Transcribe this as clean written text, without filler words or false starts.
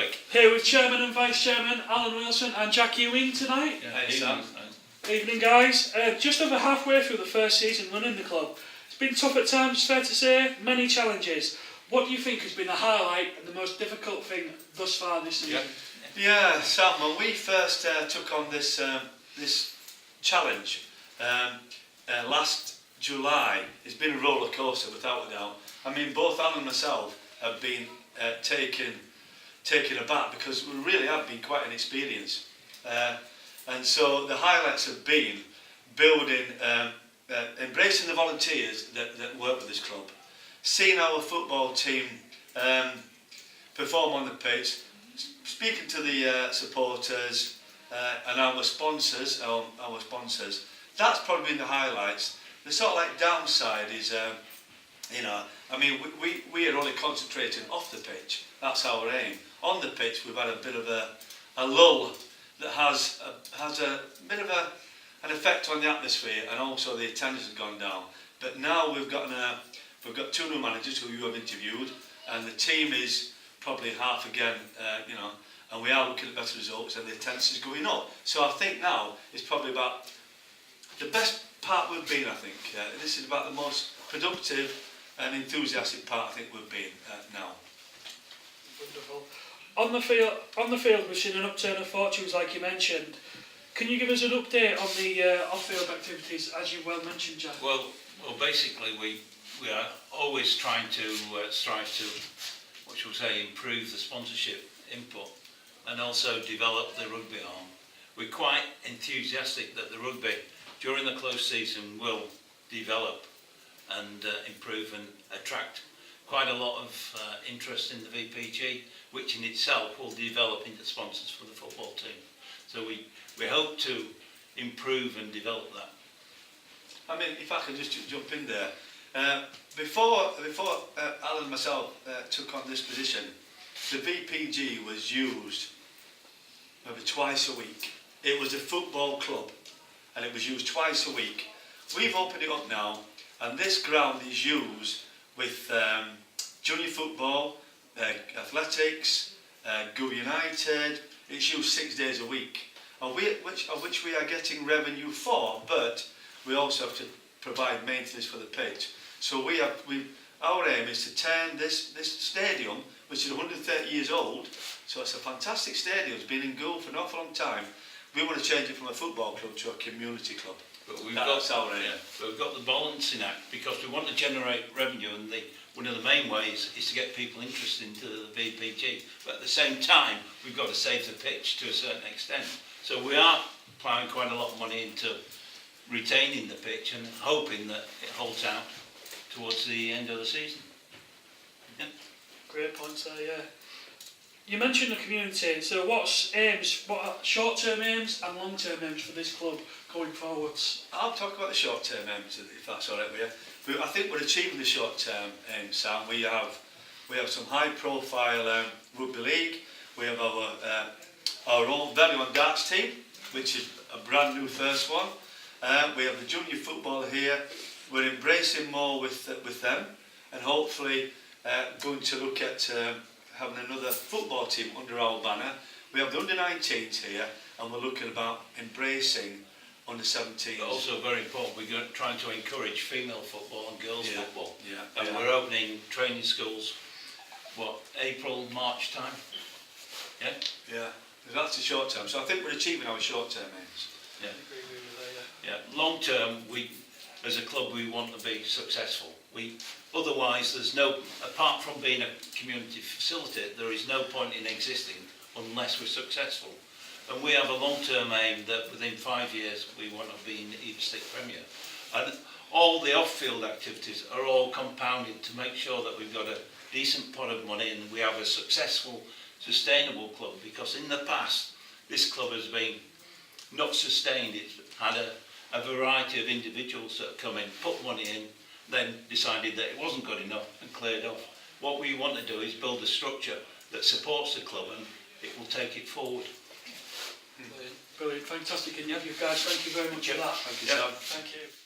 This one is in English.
topic. Here with Chairman and Vice Chairman Alan Wilson and Jack Ewing tonight. Yeah, hey, Sam. Evening, guys. Just over halfway through the first season running the club. It's been tough at times, it's fair to say, many challenges. What do you think has been the highlight and the most difficult thing thus far this season? Yeah, Sam, when we first took on this this challenge last July, it's been a roller coaster without a doubt. I mean, both Alan and myself have been taken aback because we really have been quite an experience. And so the highlights have been building, embracing the volunteers that work with this club, seeing our football team perform on the pitch, speaking to the supporters and our sponsors. That's probably been the highlights. The sort of like downside is, you know, I mean, we are only concentrating off the pitch. That's our aim. On the pitch, we've had a bit of a lull that has a bit of an effect on the atmosphere, and also the attendance has gone down. But now we've got two new managers who you have interviewed, and the team is probably half again, you know, and we are looking at better results, and the attendance is going up. So I think now it's probably about the best part we've been. I think this is about the most productive and enthusiastic part I think we've been now. Wonderful. On the field, we've seen an upturn of fortunes, like you mentioned. Can you give us an update on the off-field activities, as you well mentioned, Jack? Well, basically we are always trying to strive to, what shall we say, improve the sponsorship input and also develop the rugby arm. We're quite enthusiastic that the rugby during the close season will develop and improve and attract quite a lot of interest in the VPG, which in itself will develop into sponsors for the football team. So we hope to improve and develop that. I mean, if I can just jump in there, before Alan and myself took on this position, the VPG was used maybe twice a week. It was a football club, and it was used twice a week. We've opened it up now, and this ground is used with junior football, athletics, Goole United. It's used 6 days a week, of which we are getting revenue for, but we also have to provide maintenance for the pitch. So our aim is to turn this stadium, which is 130 years old, so it's a fantastic stadium, it's been in Goole for an awful long time. We want to change it from a football club to a community club. But That's our aim. But we've got the balancing act, because we want to generate revenue, and one of the main ways is to get people interested into the VPG. But at the same time, we've got to save the pitch to a certain extent. So we are ploughing quite a lot of money into retaining the pitch and hoping that it holds out towards the end of the season. Yeah. Great points there, yeah. You mentioned the community, so what are short-term aims and long-term aims for this club going forwards? I'll talk about the short-term aims, if that's all right with you. I think we're achieving the short-term aims, Sam. We have some high-profile rugby league. We have our own very own darts team, which is a brand new first one. We have the junior football here. We're embracing more with them, and hopefully going to look at having another football team under our banner. We have the under-19s here, and we're looking about embracing under-17s. But also very important, we're trying to encourage female football and girls football. Yeah. And we're opening training schools, April, March time? Yeah? Yeah, that's the short term. So I think we're achieving our short-term aims. Yeah. Long term, as a club, we want to be successful. Otherwise, there's no, apart from being a community facility, there is no point in existing unless we're successful. And we have a long-term aim that within 5 years we want to be in the East Premier. And all the off-field activities are all compounded to make sure that we've got a decent pot of money and we have a successful, sustainable club. Because in the past, this club has been not sustained. It's had a variety of individuals that have come in, put money in, then decided that it wasn't good enough and cleared off. What we want to do is build a structure that supports the club and it will take it forward. Brilliant, fantastic, and you guys, thank you very much for that. Thank you, Sam. Thank you.